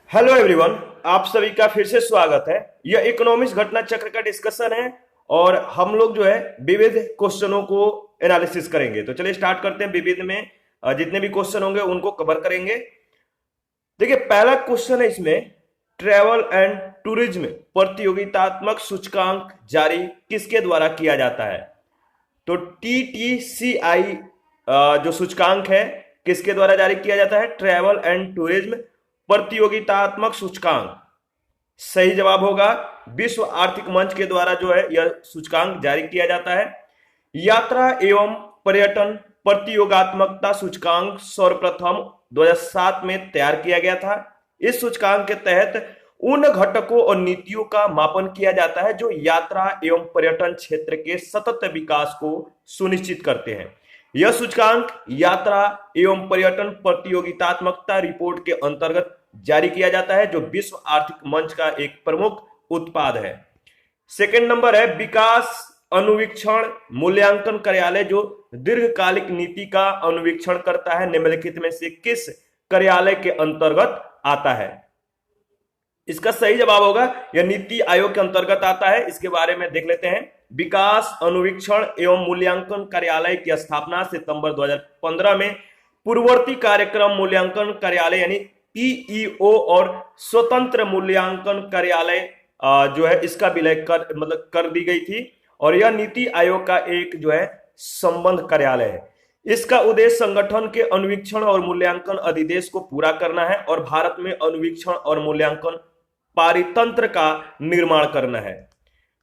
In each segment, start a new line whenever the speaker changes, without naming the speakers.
Hello everyone. आप सभी का फिर से स्वागत है। यह इकोनॉमिक्स घटना चक्र का डिस्कशन है और हम लोग जो है विविध क्वेश्चनों को एनालिसिस करेंगे। तो चलिए स्टार्ट करते हैं। विविध में जितने भी क्वेश्चन होंगे उनको कवर करेंगे। देखिए, पहला क्वेश्चन है इसमें, ट्रेवल एंड टूरिज्म प्रतियोगितात्मक सूचकांक जारी किसके द्वारा किया जाता है? तो TTCI जो सूचकांक है किसके द्वारा जारी किया जाता है? ट्रेवल एंड टूरिज्म प्रतियोगितात्मक सूचकांक। सही जवाब होगा विश्व आर्थिक मंच के द्वारा जो है यह सूचकांक जारी किया जाता है। यात्रा एवं पर्यटन प्रतियोगात्मकता सूचकांक सर्वप्रथम 2007 में तैयार किया गया था। इस सूचकांक के तहत उन घटकों और नीतियों का मापन किया जाता है जो यात्रा एवं पर्यटन क्षेत्र के सतत विकास को सुनिश्चित करते हैं। यह सूचकांक यात्रा एवं पर्यटन प्रतियोगितात्मकता रिपोर्ट के अंतर्गत जारी किया जाता है, जो विश्व आर्थिक मंच का एक प्रमुख उत्पाद है। सेकंड नंबर है, विकास अनुवीक्षण मूल्यांकन कार्यालय जो दीर्घकालिक नीति का अनुवीक्षण करता है, निम्नलिखित में से किस कार्यालय के अंतर्गत आता है? इसका सही जवाब होगा यह नीति आयोग के अंतर्गत आता है। इसके बारे में देख लेते हैं। विकास अनुवीक्षण एवं मूल्यांकन कार्यालय की स्थापना सितंबर 2015 में पूर्ववर्ती कार्यक्रम मूल्यांकन कार्यालय यानी PEO और स्वतंत्र मूल्यांकन कार्यालय जो है इसका विलय कर दी गई थी, और यह नीति आयोग का एक जो है संबंध कार्यालय है। इसका उद्देश्य संगठन के अनुवीक्षण और मूल्यांकन अधिदेश को पूरा करना है और भारत में अनुवीक्षण और मूल्यांकन पारितंत्र का निर्माण करना है।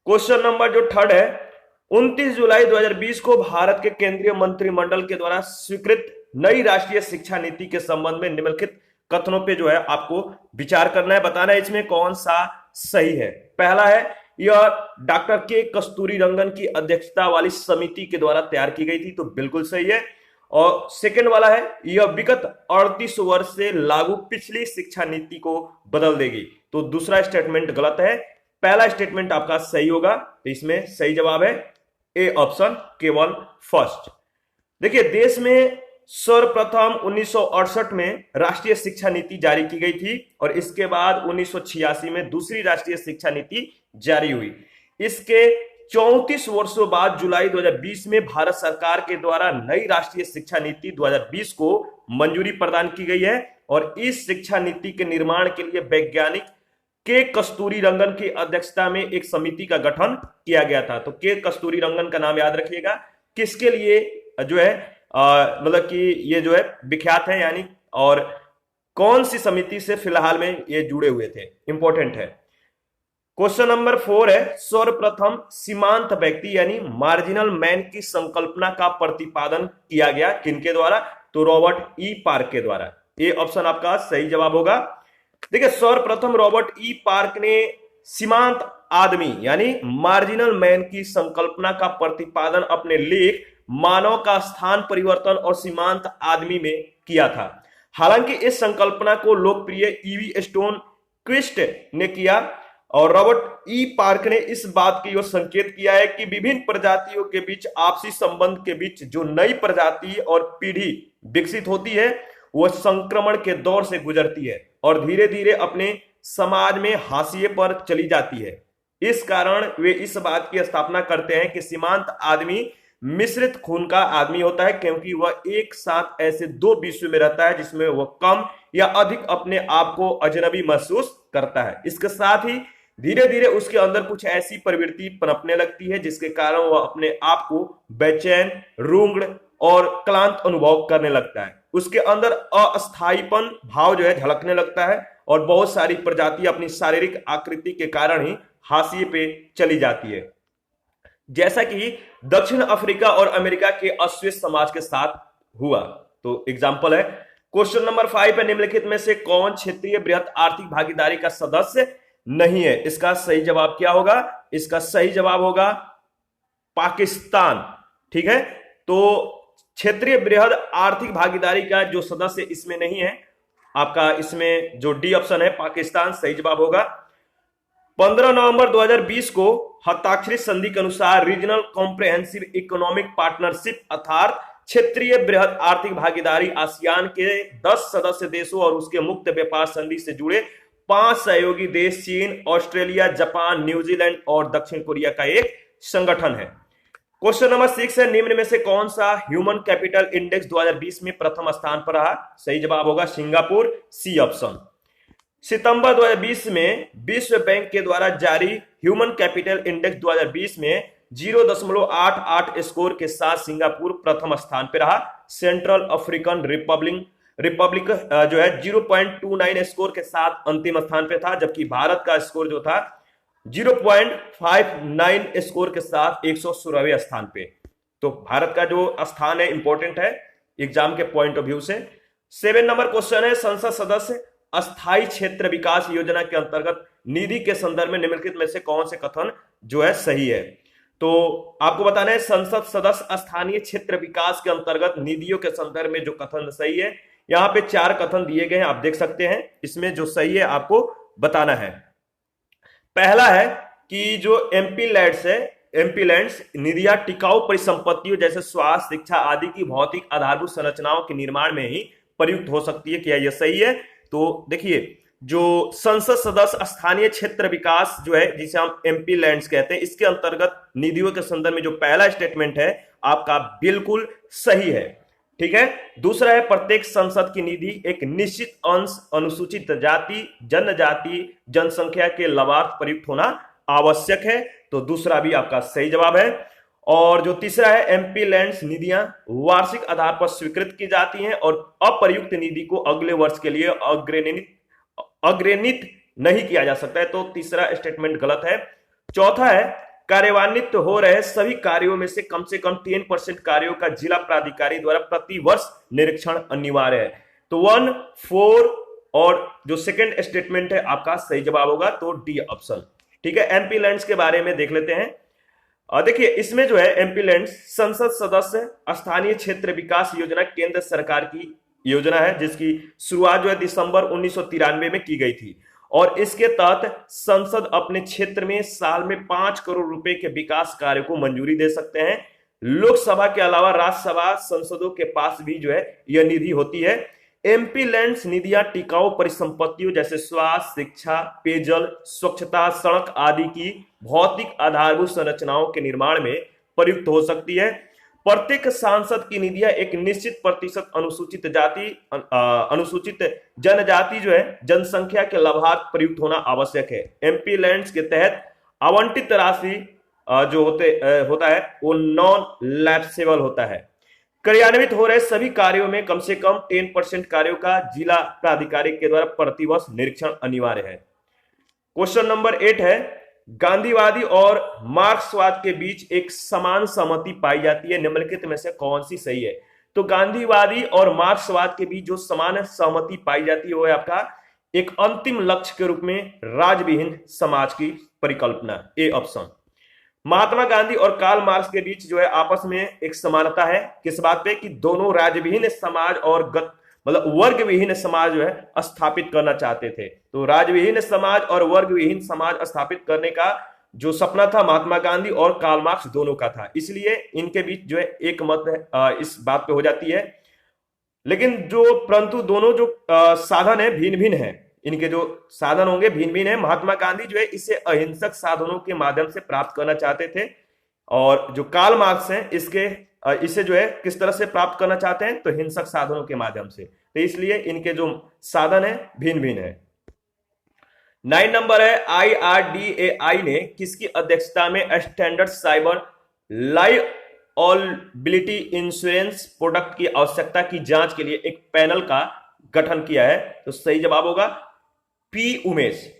क्वेश्चन नंबर जो थर्ड है, 29 जुलाई 2020 को भारत के केंद्रीय मंत्रिमंडल के द्वारा स्वीकृत नई राष्ट्रीय शिक्षा नीति के संबंध में निम्नलिखित कथनों पे जो है आपको विचार करना है, बताना है इसमें कौन सा सही है। पहला है, यह डॉक्टर के कस्तूरी रंगन की अध्यक्षता वाली समिति के द्वारा तैयार की गई थी, तो बिल्कुल सही है। और सेकंड वाला है, यह विगत 38 वर्ष से लागू पिछली शिक्षा नीति को बदल देगी, तो दूसरा स्टेटमेंट गलत है। पहला स्टेटमेंट आपका सही होगा, तो इसमें सही जवाब है ए ऑप्शन, केवल फर्स्ट। देखिए, देश में सर्वप्रथम 1968 में राष्ट्रीय शिक्षा नीति जारी की गई थी और इसके बाद 1986 में दूसरी राष्ट्रीय शिक्षा नीति जारी हुई। इसके 34 वर्षों बाद जुलाई 2020 में भारत सरकार के द्वारा नई राष्ट्रीय शिक्षा नीति 2020 को मंजूरी प्रदान की गई है और इस शिक्षा नीति के निर्माण के लिए वैज्ञानिक के कस्तूरी रंगन की अध्यक्षता में एक समिति का गठन किया गया था। तो के कस्तूरी रंगन का नाम याद रखिएगा, किसके लिए जो है मतलब कि ये जो है विख्यात है यानी, और कौन सी समिति से फिलहाल में ये जुड़े हुए थे, इंपॉर्टेंट है। क्वेश्चन नंबर 4 है, सर्वप्रथम सीमांत व्यक्ति यानी मार्जिनल मैन की संकल्पना का प्रतिपादन किया गया किनके द्वारा? तो रॉबर्ट ई पार्क के द्वारा। ये ऑप्शन आपका सही जवाब होगा। देखिए, सर्वप्रथम रॉबर्ट ई पार्क ने सीमांत आदमी यानी मार्जिनल मैन की संकल्पना का प्रतिपादन अपने लेख मानव का स्थान परिवर्तन और सीमांत आदमी में किया था। हालांकि इस संकल्पना को लोकप्रिय ईवी स्टोन क्विस्ट ने किया और रॉबर्ट ई पार्क ने इस बात की ओर संकेत किया है कि विभिन्न प्रजातियों के बीच आपसी संबंध के बीच जो नई प्रजाति और पीढ़ी विकसित होती है वह संक्रमण के दौर से गुजरती है और धीरे धीरे अपने समाज में हाशिए पर चली जाती है। इस कारण वे इस बात की स्थापना करते हैं कि सीमांत आदमी मिश्रित खून का आदमी होता है, क्योंकि वह एक साथ ऐसे दो विश्व में रहता है जिसमें वह कम या अधिक अपने आप को अजनबी महसूस करता है। इसके साथ ही धीरे धीरे उसके अंदर कुछ ऐसी प्रवृत्ति पनपने लगती है जिसके कारण वह अपने आप को बेचैन, रुग्ण और क्लांत अनुभव करने लगता है। उसके अंदर अस्थायीपन भाव जो है झलकने लगता है और बहुत सारी प्रजाति अपनी शारीरिक आकृति के कारण ही हाशिए पे चली जाती है, जैसा कि दक्षिण अफ्रीका और अमेरिका के अस्वस्थ समाज के साथ हुआ। तो एग्जाम्पल है। क्वेश्चन नंबर 5 है, निम्नलिखित में से कौन क्षेत्रीय बृहत आर्थिक भागीदारी का सदस्य नहीं है? इसका सही जवाब क्या होगा? इसका सही जवाब होगा पाकिस्तान। ठीक है, तो क्षेत्रीय बृहद आर्थिक भागीदारी का जो सदस्य इसमें नहीं है, आपका इसमें जो डी ऑप्शन है पाकिस्तान सही जवाब होगा। 15 नवंबर 2020 को हस्ताक्षरित संधि के अनुसार रीजनल कॉम्प्रिहेंसिव इकोनॉमिक पार्टनरशिप अर्थात क्षेत्रीय बृहद आर्थिक भागीदारी आसियान के 10 सदस्य देशों और उसके मुक्त व्यापार संधि से जुड़े 5 सहयोगी देश चीन, ऑस्ट्रेलिया, जापान, न्यूजीलैंड और दक्षिण कोरिया का एक संगठन है। क्वेश्चन नंबर 6 है, निम्न में से कौन सा ह्यूमन कैपिटल इंडेक्स 2020 में प्रथम स्थान पर रहा? सही जवाब होगा सिंगापुर, सी ऑप्शन। सितंबर 2020 में विश्व बैंक के द्वारा जारी ह्यूमन कैपिटल इंडेक्स 2020 में 0.88 स्कोर के साथ सिंगापुर प्रथम स्थान पर रहा। सेंट्रल अफ्रीकन रिपब्लिक जो है 0.29 स्कोर के साथ अंतिम स्थान पे था, जबकि भारत का स्कोर जो था 0.59 स्कोर के साथ 116वें स्थान पे। तो भारत का जो स्थान है इंपॉर्टेंट है एग्जाम के पॉइंट ऑफ व्यू से। 7 नंबर क्वेश्चन है, संसद सदस्य अस्थायी क्षेत्र विकास योजना के अंतर्गत निधि के संदर्भ में निम्नलिखित में से कौन से कथन जो है सही है? तो आपको बताना है संसद सदस्य स्थानीय क्षेत्र विकास के अंतर्गत निधियों के संदर्भ में जो कथन सही है, यहां पे 4 कथन दिए गए हैं, आप देख सकते हैं। इसमें जो सही है आपको बताना है। पहला है कि जो एमपी लैंड्स निधियां टिकाऊ परिसंपत्तियों जैसे स्वास्थ्य, शिक्षा आदि की भौतिक आधारभूत संरचनाओं के निर्माण में ही प्रयुक्त हो सकती है। क्या यह सही है? तो देखिए, जो संसद सदस्य स्थानीय क्षेत्र विकास जो है जिसे हम एमपी लैंड्स कहते हैं, इसके अंतर्गत निधियों के संदर्भ में जो पहला स्टेटमेंट है आपका बिल्कुल सही है। ठीक है। दूसरा है, प्रत्येक संसद की निधि एक निश्चित अंश अनुसूचित जाति, जनजाति, जनसंख्या के लाभार्थ प्रयुक्त होना आवश्यक है। तो दूसरा भी आपका सही जवाब है। और जो तीसरा है, एमपी लैंड्स निधियां वार्षिक आधार पर स्वीकृत की जाती हैं और अप्रयुक्त निधि को अगले वर्ष के लिए अग्रेनित नहीं किया जा सकता है। तो तीसरा स्टेटमेंट गलत है। चौथा है, कार्यान्वित हो रहे सभी कार्यों में से कम 10% कार्यों का जिला प्राधिकारी द्वारा प्रति वर्ष निरीक्षण अनिवार्य है। तो 1, 4 और जो सेकंड स्टेटमेंट है आपका सही जवाब होगा, तो डी ऑप्शन। ठीक है। एमपी लैंड्स के बारे में देख लेते हैं। देखिए, इसमें जो है एमपी लैंड्स संसद सदस्य स्थानीय क्षेत्र विकास योजना केंद्र सरकार की योजना है, जिसकी शुरुआत जो है दिसंबर 1993 में की गई थी। और इसके तहत संसद अपने क्षेत्र में साल में 5 करोड़ रुपए के विकास कार्य को मंजूरी दे सकते हैं। लोकसभा के अलावा राज्यसभा संसदों के पास भी जो है यह निधि होती है। एमपी लैंड्स निधियां टिकाऊ परिसंपत्तियों जैसे स्वास्थ्य, शिक्षा, पेयजल, स्वच्छता, सड़क आदि की भौतिक आधारभूत संरचनाओं के निर्माण में प्रयुक्त हो सकती है। प्रत्येक सांसद की निधियां एक निश्चित प्रतिशत अनुसूचित जाति, अनुसूचित जनजाति जो है जनसंख्या के लाभार्थ प्रयुक्त होना आवश्यक है। एमपी लैंड्स के तहत आवंटित राशि जो होता है वो नॉन लैप्सेबल होता है। कार्यान्वित हो रहे सभी कार्यों में कम से कम 10% कार्यों का जिला प्राधिकारी के द्वारा प्रतिवर्ष निरीक्षण अनिवार्य है। क्वेश्चन नंबर 8 है, गांधीवादी और मार्क्सवाद के बीच एक समान सहमति पाई जाती है, निम्नलिखित में से कौन सी सही है? तो गांधीवादी और मार्क्सवाद के बीच जो समान सहमति पाई जाती है वो है आपका एक अंतिम लक्ष्य के रूप में राज्यविहीन समाज की परिकल्पना, ए ऑप्शन। महात्मा गांधी और कार्ल मार्क्स के बीच जो है आपस में एक समानता है, किस बात पे? कि दोनों राज्यविहीन समाज और मतलब वर्ग विहीन समाज जो है स्थापित करना चाहते थे। तो राज्यविहीन समाज और वर्ग विहीन समाज स्थापित करने का जो सपना था महात्मा गांधी और कार्ल मार्क्स दोनों का था, इसलिए इनके बीच जो है एक मत इस बात पे हो जाती है। लेकिन परंतु दोनों जो साधन है भिन्न भिन्न है, इनके जो साधन होंगे भिन्न भिन्न है। महात्मा गांधी जो है इसे अहिंसक साधनों के माध्यम से प्राप्त करना चाहते थे, और जो कार्ल मार्क्स हैं इसे जो है किस तरह से प्राप्त करना चाहते हैं? तो हिंसक साधनों के माध्यम से। तो इसलिए इनके जो साधन है भिन्न भिन्न है। 9 नंबर है, IRDAI ने किसकी अध्यक्षता में standard cyber liability insurance product की आवश्यकता की जांच के लिए एक पैनल का गठन किया है? तो सही जवाब होगा पी उमेश।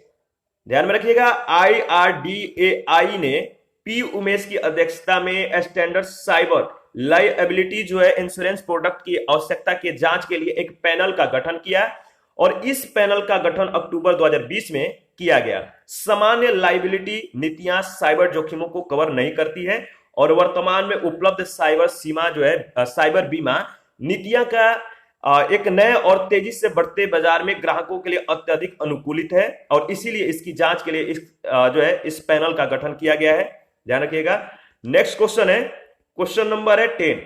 ध्यान में रखिएगा, IRDAI ने पी उमेश की अध्यक्षता में स्टैंडर्ड साइबर लायबिलिटी जो है इंश्योरेंस प्रोडक्ट की आवश्यकता के जांच के लिए एक पैनल का गठन किया, और इस पैनल का गठन अक्टूबर 2020 में किया गया। सामान्य लायबिलिटी नीतियां साइबर जोखिमों को कवर नहीं करती है, और वर्तमान में उपलब्ध साइबर सीमा जो है साइबर बीमा नीतियां का एक नए और तेजी से बढ़ते बाजार में ग्राहकों के लिए अत्यधिक अनुकूलित है, और इसीलिए इसकी जांच के लिए इस पैनल का गठन किया गया है। ध्यान रखिएगा। नेक्स्ट क्वेश्चन है, क्वेश्चन नंबर है 10।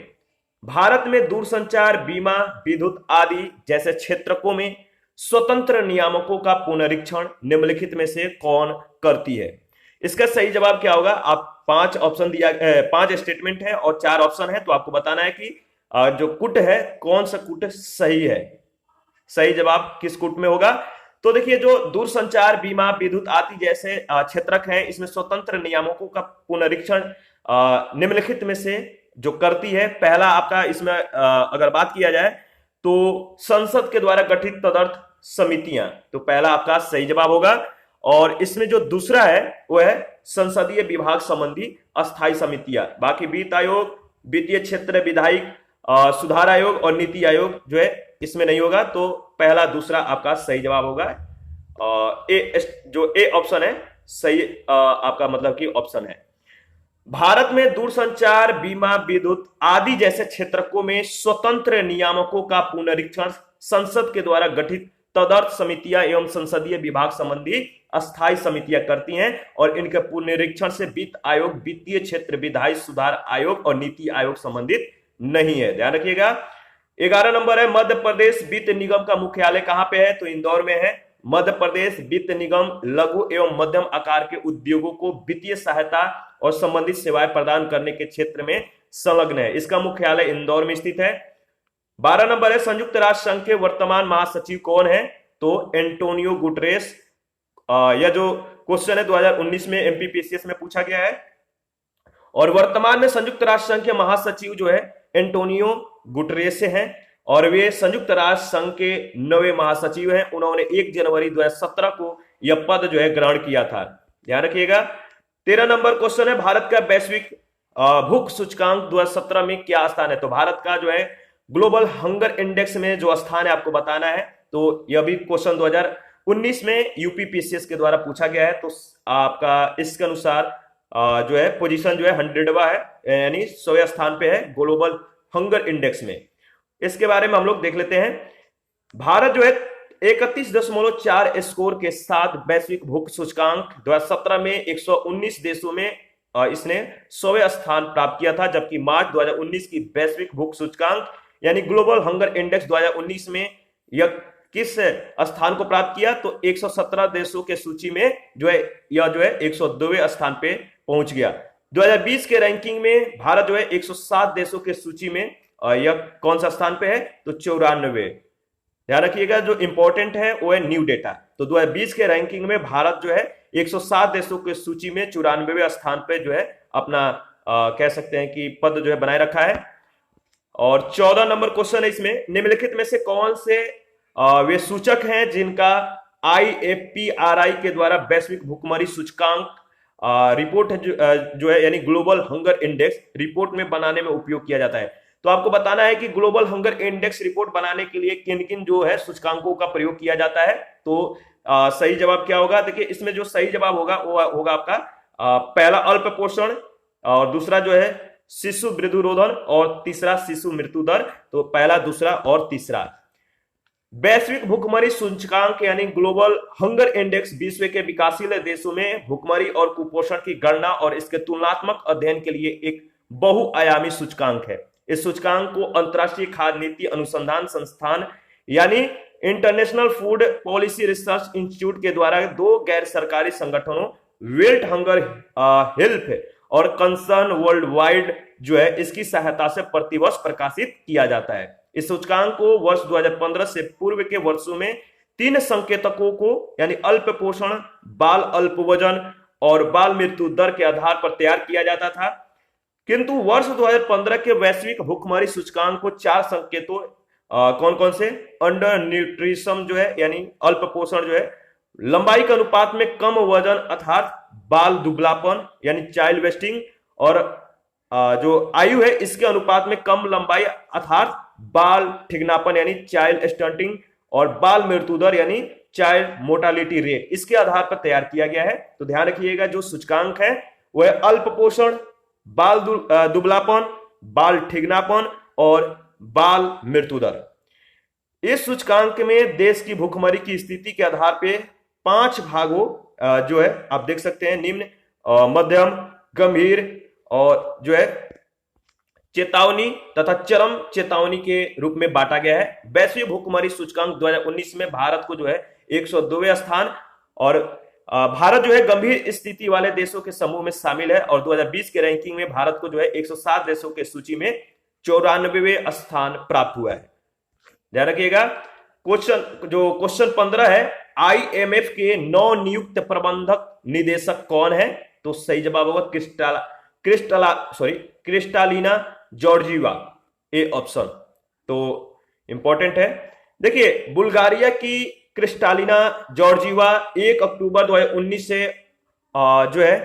भारत में दूरसंचार, बीमा, विद्युत आदि जैसे क्षेत्रों में स्वतंत्र नियामकों का पुनरीक्षण निम्नलिखित में से कौन करती है? इसका सही जवाब क्या होगा? आप पांच ऑप्शन दिया, पांच स्टेटमेंट है और चार ऑप्शन है, तो आपको बताना है कि जो कुट है कौन सा कुट सही है। सही जवाब किस कुट में होगा? तो देखिए, जो दूरसंचार, बीमा, विद्युत आदि जैसे क्षेत्रक हैं, इसमें स्वतंत्र नियामकों का पुनरीक्षण निम्नलिखित में से जो करती है, पहला आपका इसमें अगर बात किया जाए तो संसद के द्वारा गठित तदर्थ समितियां, तो पहला आपका सही जवाब होगा। और इसमें जो दूसरा है वो है संसदीय विभाग संबंधी अस्थायी समितियां। बाकी वित्त आयोग, वित्तीय क्षेत्र विधायिक सुधार आयोग और नीति आयोग जो है इसमें नहीं होगा, तो पहला दूसरा आपका सही जवाब होगा। जो ए ऑप्शन है सही आपका मतलब कि ऑप्शन है। भारत में दूरसंचार, बीमा, विद्युत आदि जैसे क्षेत्रकों में स्वतंत्र नियामकों का पुनरीक्षण संसद के द्वारा गठित तदर्थ समितियां एवं संसदीय विभाग संबंधी अस्थायी समितियां करती हैं, और इनके पुनरीक्षण से वित्त आयोग, वित्तीय क्षेत्र विधायी सुधार आयोग और नीति आयोग संबंधित नहीं है। ध्यान रखिएगा। 11 नंबर है, मध्य प्रदेश वित्त निगम का मुख्यालय कहां पे है? तो इंदौर में है। मध्य प्रदेश वित्त निगम लघु एवं मध्यम आकार के उद्योगों को वित्तीय सहायता और संबंधित सेवाएं प्रदान करने के क्षेत्र में संलग्न है। इसका मुख्यालय इंदौर में स्थित है। 12 नंबर है, संयुक्त राष्ट्र संघ के वर्तमान महासचिव कौन है? तो एंटोनियो गुटरेस। यह जो क्वेश्चन है 2019 में एमपीपीएससी में पूछा गया है, और वर्तमान में संयुक्त राष्ट्र संघ के महासचिव जो है एंटोनियो गुटरेस हैं, और वे संयुक्त राष्ट्र संघ के 9वें महासचिव हैं। उन्होंने 1 जनवरी 2017 को यह पद जो है ग्रहण किया था। ध्यान रखिएगा। 13 नंबर क्वेश्चन है, भारत का वैश्विक भूख सूचकांक 2017 में क्या स्थान है? तो भारत का जो है ग्लोबल हंगर इंडेक्स में जो स्थान है आपको बताना है। तो यह भी क्वेश्चन 2019 में यूपीपीसीएस के द्वारा पूछा गया है। तो आपका इसके अनुसार जो है पोजीशन जो है 100वां है, यानी 100वें स्थान पे है ग्लोबल हंगर इंडेक्स में। इसके बारे में हम लोग देख लेते हैं। भारत जो है 31.4 स्कोर के साथ वैश्विक भूख सूचकांक 2017 में 119 देशों में इसने 100वें स्थान प्राप्त किया था, जबकि मार्च 2019 की वैश्विक भूख सूचकांक यानी ग्लोबल हंगर इंडेक्स 2019 में यह किस स्थान को प्राप्त किया? तो 117 देशों के सूची में जो है यह जो है 102वें स्थान पे पहुंच गया। 2020 के रैंकिंग में भारत जो है 107 देशों के सूची में यह कौन सा स्थान पे है? तो 94। ध्यान रखिएगा, जो इंपॉर्टेंट है वो है न्यू डेटा। तो 2020 के रैंकिंग में भारत जो है 107 देशों के सूची में 94वें स्थान पे जो है अपना कह सकते हैं कि पद जो है बनाए रखा है। और 14 नंबर क्वेश्चन है इसमें, निम्नलिखित में से कौन से वे सूचक हैं जिनका IFPRI के द्वारा वैश्विक भुखमरी सूचकांक रिपोर्ट जो है यानी ग्लोबल हंगर इंडेक्स रिपोर्ट में बनाने में उपयोग किया जाता है? तो आपको बताना है कि ग्लोबल हंगर इंडेक्स रिपोर्ट बनाने के लिए किन किन जो है सूचकांकों का प्रयोग किया जाता है। तो सही जवाब क्या होगा? देखिए, इसमें जो सही जवाब होगा वो होगा आपका पहला अल्प पोषण, और दूसरा जो है शिशु वृद्धिरोधन, और तीसरा शिशु मृत्यु दर। तो पहला, दूसरा और तीसरा। वैश्विक भुखमरी सूचकांक यानी ग्लोबल हंगर इंडेक्स विश्व के विकासशील देशों में भुखमरी और कुपोषण की गणना और इसके तुलनात्मक अध्ययन के लिए एक बहुआयामी सूचकांक है। इस सूचकांक को अंतरराष्ट्रीय खाद्य नीति अनुसंधान संस्थान यानी international food policy research institute के द्वारा 2 गैर सरकारी संगठनों वर्ल्ड हंगर हेल्थ और कंसर्न वर्ल्ड वाइड जो है इसकी सहायता से प्रतिवर्ष प्रकाशित किया जाता है। इस सूचकांक को वर्ष 2015 से पूर्व के वर्षों में 3 संकेतकों को यानी अल्प पोषण, बाल अल्प वजन और बाल मृत्यु दर के आधार पर तैयार किया जाता था, किंतु वर्ष 2015 के वैश्विक भुखमरी सूचकांक को 4 संकेतों कौन कौन से? अंडर न्यूट्रिशन जो है यानी अल्प पोषण जो है, लंबाई के अनुपात में कम वजन अर्थात बाल दुबलापन यानी चाइल्ड वेस्टिंग, और जो आयु है इसके अनुपात में कम लंबाई अर्थात बाल ठिगनापन यानी चाइल्ड स्टंटिंग, और बाल मृत्यु दर यानी चाइल्ड मोर्टालिटी रेट, इसके आधार पर तैयार किया गया है। तो ध्यान रखिएगा, जो सूचकांक है वह अल्प पोषण, बाल दुबलापन, बाल ठिगनापन और बाल मृत्यु दर। इस सूचकांक में देश की भुखमरी की स्थिति के आधार पे 5 भागों जो है आप देख सकते हैं, निम्न, मध्यम, गंभीर और जो है चेतावनी तथा चरम चेतावनी के रूप में बांटा गया है। वैश्विक भूखमरी सूचकांक 2019 में भारत को जो है 102वें स्थान, और भारत जो है गंभीर स्थिति वाले देशों के समूह में शामिल है, और 2020 के रैंकिंग में भारत को जो है 107 देशों के सूची में 94वें स्थान प्राप्त हुआ है। ध्यान रखिएगा। क्वेश्चन 15 है, आईएमएफ के नव नियुक्त प्रबंधक निदेशक कौन है? तो सही जवाब होगा क्रिस्टालिना जॉर्जीवा, ए ऑप्शन। तो इंपॉर्टेंट है। देखिए, बुल्गारिया की क्रिस्टालिना जॉर्जीवा 1 अक्टूबर 2019 से जो है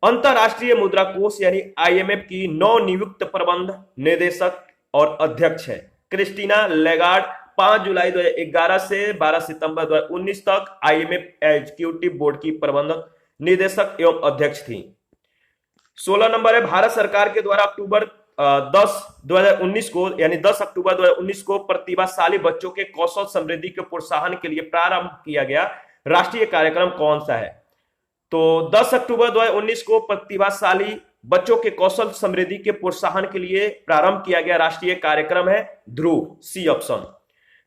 अंतरराष्ट्रीय मुद्रा कोष यानी आईएमएफ की नव नियुक्त प्रबंध निदेशक और अध्यक्ष है। क्रिस्टीना लेगार्ड 5 जुलाई 2011 से 12 सितंबर 2019 तक आईएमएफ एग्जीक्यूटिव बोर्ड की प्रबंधक निदेशक एवं अध्यक्ष थी। 16 नंबर है, भारत सरकार के द्वारा 10 अक्टूबर 2019 को प्रतिभाशाली बच्चों के कौशल समृद्धि के प्रोत्साहन के लिए प्रारंभ किया गया राष्ट्रीय कार्यक्रम कौन सा है? तो 10 अक्टूबर 2019 को प्रतिभाशाली बच्चों के कौशल समृद्धि के प्रोत्साहन के लिए प्रारंभ किया गया राष्ट्रीय कार्यक्रम है ध्रुव, सी ऑप्शन।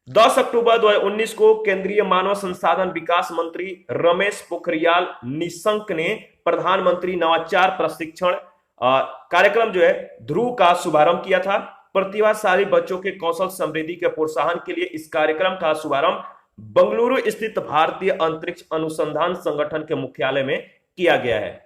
10 अक्टूबर 2019 को केंद्रीय मानव संसाधन विकास मंत्री रमेश पोखरियाल निशंक ने प्रधानमंत्री नवाचार प्रशिक्षण कार्यक्रम जो है ध्रुव का शुभारंभ किया था। प्रतिभाशाली बच्चों के कौशल समृद्धि के प्रोत्साहन के लिए इस कार्यक्रम का शुभारंभ बंगलुरु स्थित भारतीय अंतरिक्ष अनुसंधान संगठन के मुख्यालय में किया गया है।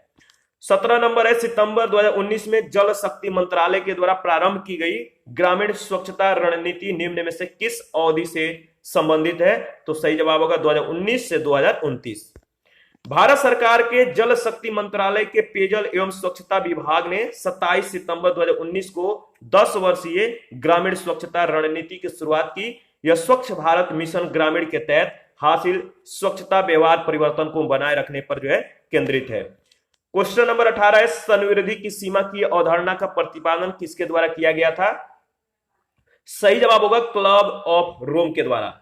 17 नंबर है, सितंबर 2019 में जल शक्ति मंत्रालय के द्वारा प्रारंभ की गई ग्रामीण स्वच्छता रणनीति निम्न में से किस अवधि से संबंधित है? तो सही जवाब होगा 2019 से 2029। भारत सरकार के जल शक्ति मंत्रालय के पेयजल एवं स्वच्छता विभाग ने 27 सितंबर 2019 को 10 वर्षीय ग्रामीण स्वच्छता रणनीति की शुरुआत की। यह स्वच्छ भारत मिशन ग्रामीण के तहत हासिल स्वच्छता व्यवहार परिवर्तन को बनाए रखने पर जो है केंद्रित है। क्वेश्चन नंबर 18 है, संवृद्धि की सीमा की अवधारणा का प्रतिपादन किसके द्वारा किया गया था? सही जवाब होगा क्लब ऑफ रोम के द्वारा।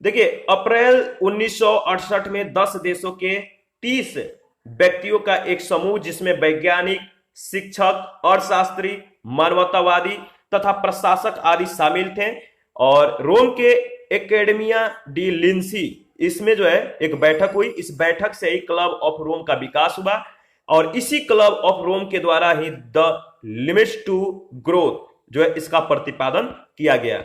देखिए, अप्रैल 1968 में 10 देशों के 30 व्यक्तियों का एक समूह जिसमें वैज्ञानिक, शिक्षक, अर्थशास्त्री, मानवतावादी तथा प्रशासक आदि शामिल थे, और रोम के एकेडमिया डी लिंसी इसमें जो है एक बैठक हुई। इस बैठक से ही क्लब ऑफ रोम का विकास हुआ, और इसी क्लब ऑफ रोम के द्वारा ही द लिमिट्स टू ग्रोथ जो है इसका प्रतिपादन किया गया।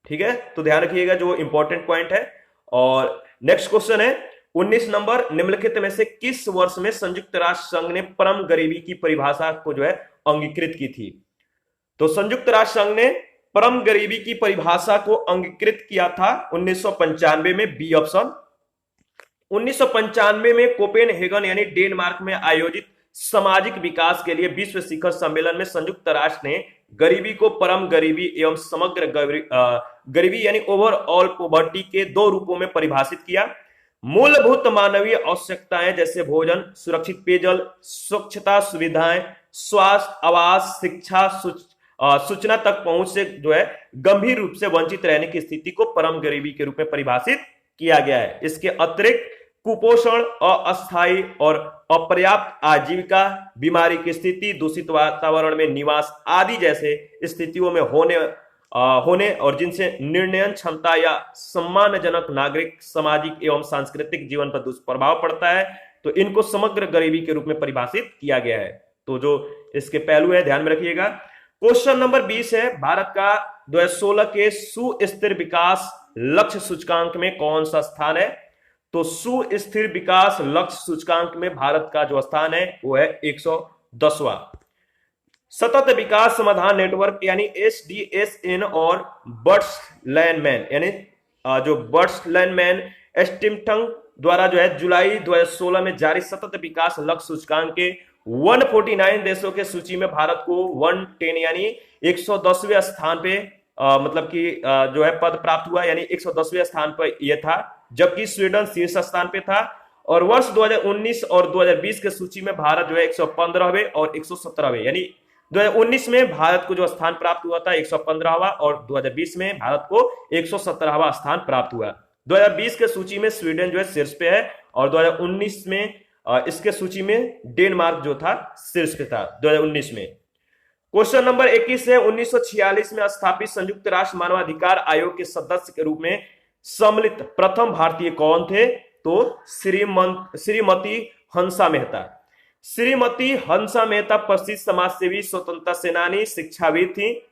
ठीक है, तो ध्यान रखिएगा जो इंपॉर्टेंट पॉइंट है। और नेक्स्ट क्वेश्चन है 19 नंबर, निम्नलिखित में से किस वर्ष में संयुक्त राष्ट्र संघ ने परम गरीबी की परिभाषा को जो है अंगीकृत की थी? तो संयुक्त राष्ट्र संघ ने परम गरीबी की परिभाषा को अंगीकृत किया था 1995 में, बी ऑप्शन। 1995 में कोपेनहेगन यानी डेनमार्क में आयोजित सामाजिक विकास के लिए विश्व शिखर सम्मेलन में संयुक्त राष्ट्र ने गरीबी को परम गरीबी एवं समग्र गरीबी यानी ओवरऑल पॉवर्टी के 2 रूपों में परिभाषित किया। मूलभूत मानवीय आवश्यकताएं जैसे भोजन, सुरक्षित पेयजल, स्वच्छता सुविधाएं, स्वास्थ्य, आवास, शिक्षा, सूचना तक पहुंच से जो है गंभीर रूप से वंचित रहने की स्थिति को परम गरीबी के रूप में परिभाषित किया गया है। इसके अतिरिक्त कुपोषण, अस्थायी और अपर्याप्त आजीविका, बीमारी की स्थिति, दूषित वातावरण में निवास आदि जैसे स्थितियों में होने और जिनसे निर्णयन क्षमता या सम्मानजनक नागरिक, सामाजिक एवं सांस्कृतिक जीवन पर दुष्प्रभाव पड़ता है, तो इनको समग्र गरीबी के रूप में परिभाषित किया गया है। तो जो इसके पहलू है ध्यान में रखिएगा। क्वेश्चन नंबर 20 है, भारत का 2016 के सुस्थिर विकास लक्ष्य सूचकांक में कौन सा स्थान है? तो सुस्थिर विकास लक्ष्य सूचकांक में भारत का जो स्थान है वो है 110वां। सतत विकास समाधान नेटवर्क यानी SDSN और बर्टलैंडमैन यानी जो बर्टलैंडमैन एस्टिमटंग द्वारा जो है जुलाई 2016 में जारी सतत विकास लक्ष्य सूचकांक के 149 देशों के सूची में भारत को 110 यानी 110वें स्थान पे मतलब कि जो है पद प्राप्त हुआ, यानी 110वें स्थान पर यह था, जबकि स्वीडन शीर्ष स्थान पे था। और वर्ष 2019 और 2020 के सूची में भारत जो है 115वें और 117वें, यानी 2019 में भारत को जो स्थान प्राप्त हुआ था 115वां और 2020 में भारत को 117वां स्थान प्राप्त हुआ। 2020 के सूची में स्वीडन जो है शीर्ष पे है और 2019 में इसके सूची में डेनमार्क जो था शीर्ष पे था 2019 में। क्वेश्चन नंबर 21 है, 1946 में स्थापित संयुक्त राष्ट्र मानवाधिकार आयोग के सदस्य के रूप में सम्मिलित प्रथम भारतीय कौन थे? तो श्रीमती हंसा मेहता। श्रीमती हंसा मेहता प्रसिद्ध समाजसेवी, स्वतंत्रता सेनानी, शिक्षाविद थी।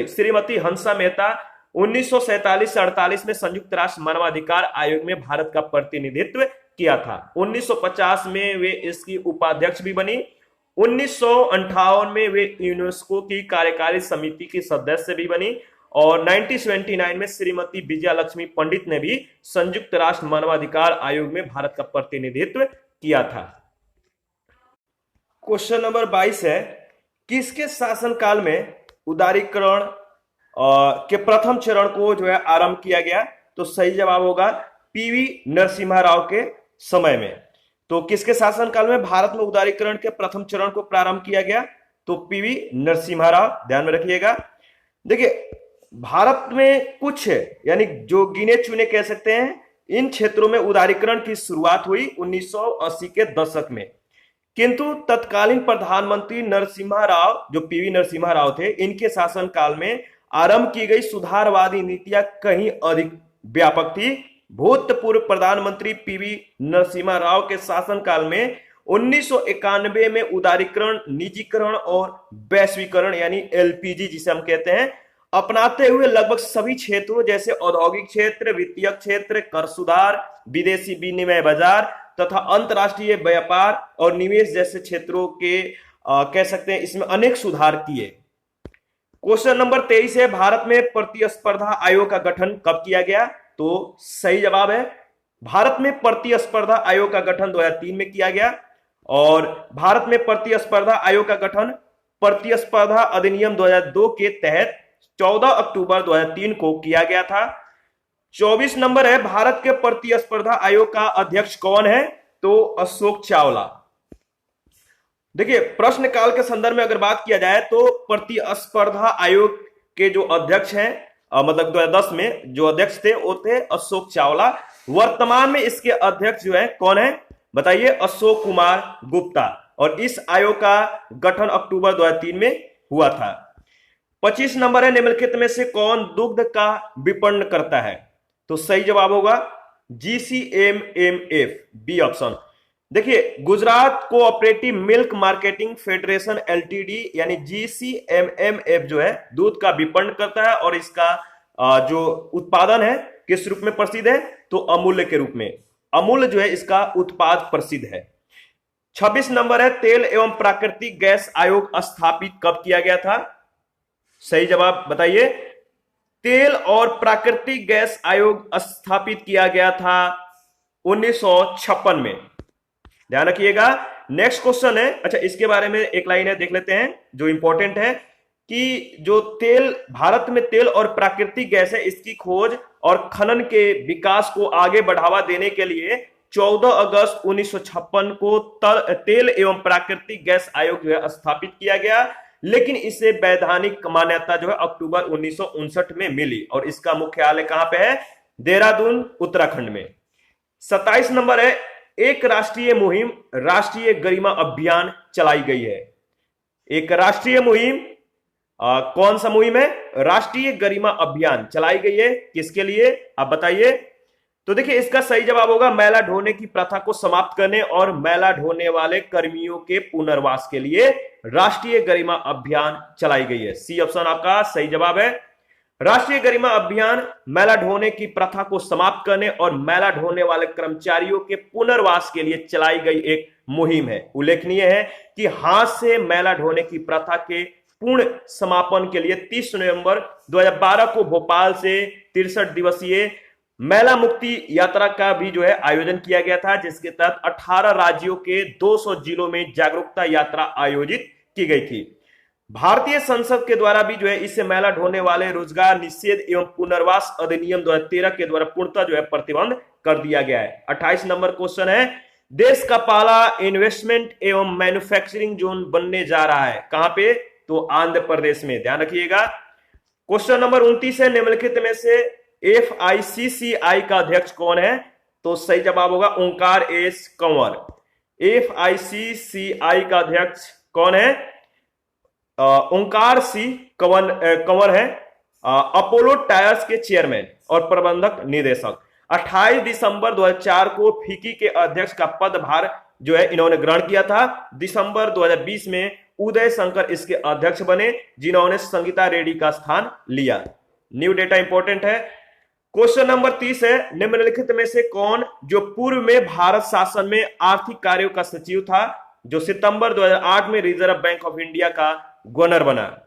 श्रीमती हंसा मेहता 1947 से 48 में संयुक्त राष्ट्र मानवाधिकार आयोग में भारत का प्रतिनिधित्व किया था। 1950 में वे इसकी उपाध्यक्ष भी बनी। 1958 में वे यूनेस्को की कार्यकारी समिति की सदस्य भी बनी और 1979 में श्रीमती विजया लक्ष्मी पंडित ने भी संयुक्त राष्ट्र मानवाधिकार आयोग में भारत का प्रतिनिधित्व किया था। क्वेश्चन नंबर 22 है, किसके शासनकाल में उदारीकरण के प्रथम चरण को जो है आरंभ किया गया? तो सही जवाब होगा पीवी नरसिम्हा राव के समय में। तो किसके शासनकाल में भारत में उदारीकरण के प्रथम चरण को प्रारंभ किया गया? तो पीवी नरसिम्हा राव, ध्यान में रखिएगा। देखिए, भारत में कुछ यानी जो गिने चुने कह सकते हैं इन क्षेत्रों में उदारीकरण की शुरुआत हुई 1980 के दशक में, किंतु तत्कालीन प्रधानमंत्री नरसिम्हा राव, जो पीवी नरसिम्हा राव थे, इनके शासनकाल में आरंभ की गई सुधारवादी नीतियां कहीं अधिक व्यापक थी। भूतपूर्व प्रधानमंत्री पीवी नरसिम्हा राव के शासनकाल में 1991 में उदारीकरण, निजीकरण और वैश्वीकरण यानी एलपीजी जिसे हम कहते हैं अपनाते हुए लगभग सभी क्षेत्रों जैसे औद्योगिक क्षेत्र, वित्तीय क्षेत्र, कर सुधार, विदेशी विनिमय बाजार तथा अंतरराष्ट्रीय व्यापार और निवेश जैसे क्षेत्रों के कह सकते हैं इसमें अनेक सुधार किए। क्वेश्चन नंबर 23 है, भारत में प्रतिस्पर्धा आयोग का गठन कब किया गया? तो सही जवाब है भारत में प्रतिस्पर्धा आयोग का गठन 2003 में किया गया और भारत में प्रतिस्पर्धा आयोग का गठन प्रतिस्पर्धा अधिनियम 2002 के तहत 14 अक्टूबर 2003 को किया गया था। 24 नंबर है, भारत के प्रतिस्पर्धा आयोग का अध्यक्ष कौन है? तो अशोक चावला। देखिए, प्रश्न काल के संदर्भ में अगर बात किया जाए तो प्रतिस्पर्धा आयोग के जो अध्यक्ष हैं मतलब 2010 में जो अध्यक्ष थे वो थे अशोक चावला। वर्तमान में इसके अध्यक्ष जो है कौन है बताइए? अशोक कुमार गुप्ता। और इस आयोग का गठन अक्टूबर 2003 में हुआ था। 25 नंबर है, निम्नलिखित में से कौन दुग्ध का विपणन करता है? तो सही जवाब होगा GCMMF, बी ऑप्शन। देखिए, Gujarat cooperative milk marketing federation LTD यानी GCMMF जो है दूध का विपणन करता है और इसका जो उत्पादन है किस रूप में प्रसिद्ध है? तो अमूल्य के रूप में। अमूल्य जो है इसका उत्पाद प्रसिद्ध है। 26 नंबर है, तेल एवं प्राकृतिक गैस आयोग स्थापित कब किया गया था? सही जवाब बताइए। तेल और प्राकृतिक गैस आयोग स्थापित किया गया था 1956 में, ध्यान रखिएगा। नेक्स्ट क्वेश्चन है, अच्छा इसके बारे में एक लाइन है देख लेते हैं जो इंपॉर्टेंट है कि जो तेल भारत में तेल और प्राकृतिक गैस है इसकी खोज और खनन के विकास को आगे बढ़ावा देने के लिए 14 अगस्त 1956 को तेल एवं प्राकृतिक गैस आयोग जो है स्थापित किया गया, लेकिन इसे वैधानिक मान्यता जो है अक्टूबर 1959 में मिली और इसका मुख्यालय कहां पे है? देहरादून, उत्तराखंड में। 27 नंबर है, एक राष्ट्रीय मुहिम राष्ट्रीय गरिमा अभियान चलाई गई है। एक राष्ट्रीय मुहिम कौन सा मुहिम है? राष्ट्रीय गरिमा अभियान चलाई गई है, किसके लिए आप बताइए? तो देखिए, इसका सही जवाब होगा मैला ढोने की प्रथा को समाप्त करने और मैला ढोने वाले कर्मियों के पुनर्वास के लिए राष्ट्रीय गरिमा अभियान चलाई गई है। सी ऑप्शन आपका सही जवाब है। राष्ट्रीय गरिमा अभियान मैला ढोने की प्रथा को समाप्त करने और मैला ढोने वाले कर्मचारियों के पुनर्वास के लिए चलाई गई एक मुहिम है। उल्लेखनीय है कि हाथ से मैला ढोने की प्रथा के पूर्ण समापन के लिए 30 नवंबर 2012 को भोपाल से 63 दिवसीय मैला मुक्ति यात्रा का भी जो है आयोजन किया गया था, जिसके तहत 18 राज्यों के 200 जिलों में जागरूकता यात्रा आयोजित की गई थी। भारतीय संसद के द्वारा भी जो है इससे मैला ढोने वाले रोजगार निषेध एवं पुनर्वास अधिनियम 2013 के द्वारा पूर्णतः जो है प्रतिबंध कर दिया गया है। 28 नंबर क्वेश्चन है, देश का पहला इन्वेस्टमेंट एवं मैन्युफैक्चरिंग जोन बनने जा रहा है, कहां पे? तो आंध्र प्रदेश में, ध्यान रखिएगा। क्वेश्चन नंबर 29 है, निम्नलिखित में से FICCI का अध्यक्ष कौन है? तो सही जवाब होगा ओंकार एस कंवर। FICCI का अध्यक्ष कौन है? ओंकार सी कंवर है अपोलो टायर्स के चेयरमैन और प्रबंधक निदेशक। 28 दिसंबर 2004 को फिक्की के अध्यक्ष का पदभार जो है इन्होंने ग्रहण किया था। दिसंबर 2020 में उदय शंकर इसके अध्यक्ष बने, जिन्होंने संगीता रेड्डी का स्थान लिया। न्यू डेटा इंपॉर्टेंट है। क्वेश्चन नंबर 30 है, निम्नलिखित में से कौन जो पूर्व में भारत शासन में आर्थिक कार्यों का सचिव था, जो सितंबर 2008 में रिजर्व बैंक ऑफ इंडिया का गवर्नर बना?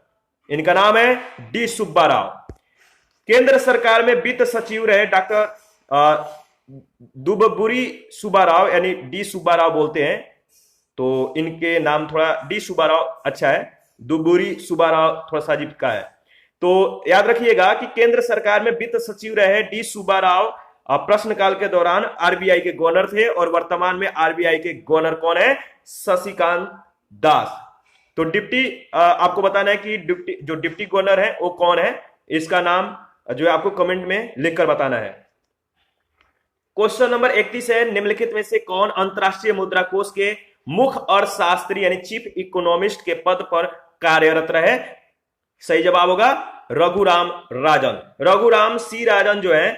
इनका नाम है डी सुब्बा राव। केंद्र सरकार में वित्त सचिव रहे डॉक्टर दुबबुरी सुब्बा राव, यानी डी सुब्बा राव बोलते हैं, तो इनके नाम थोड़ा डी सुब्बा राव अच्छा है, दुबुरी सुब्बा राव थोड़ा सा अजीब का है। तो याद रखिएगा कि केंद्र सरकार में वित्त सचिव रहे डी सुब्बा राव प्रश्नकाल के दौरान आरबीआई के गवर्नर थे, और वर्तमान में आरबीआई के गवर्नर कौन है? शशिकांत दास। तो डिप्टी आपको बताना है कि डिप्टी गवर्नर है वो कौन है, इसका नाम जो है आपको कमेंट में लिखकर बताना है। क्वेश्चन नंबर 31 है, निम्नलिखित में से कौन अंतरराष्ट्रीय मुद्रा कोष के मुख्य अर्थशास्त्री यानी चीफ इकोनॉमिस्ट के पद पर कार्यरत रहे? सही जवाब होगा रघुराम राजन। रघुराम सी राजन जो है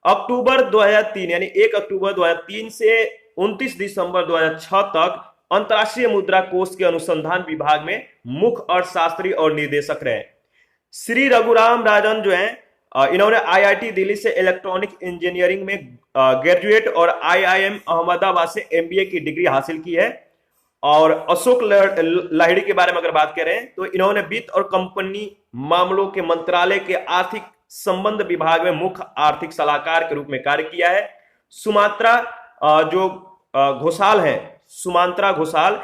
अक्टूबर 2003 यानी 1 अक्टूबर 2003 से 29 दिसंबर 2006 तक अंतरराष्ट्रीय मुद्रा कोष के अनुसंधान विभाग में मुख्य अर्थशास्त्री और निर्देशक रहे। श्री रघुराम राजन जो है इन्होंने आईआईटी दिल्ली से इलेक्ट्रॉनिक इंजीनियरिंग में ग्रेजुएट और आईआईएम अहमदाबाद से एमबीए की डिग्री हासिल की है। और अशोक लाहिड़ी के बारे में अगर बात करें तो इन्होंने वित्त और कंपनी मामलों के मंत्रालय के आर्थिक संबंध विभाग में मुख्य आर्थिक सलाहकार के रूप में कार्य किया है। सुमात्रा जो घोषाल है, सुमांत्रा घोषाल,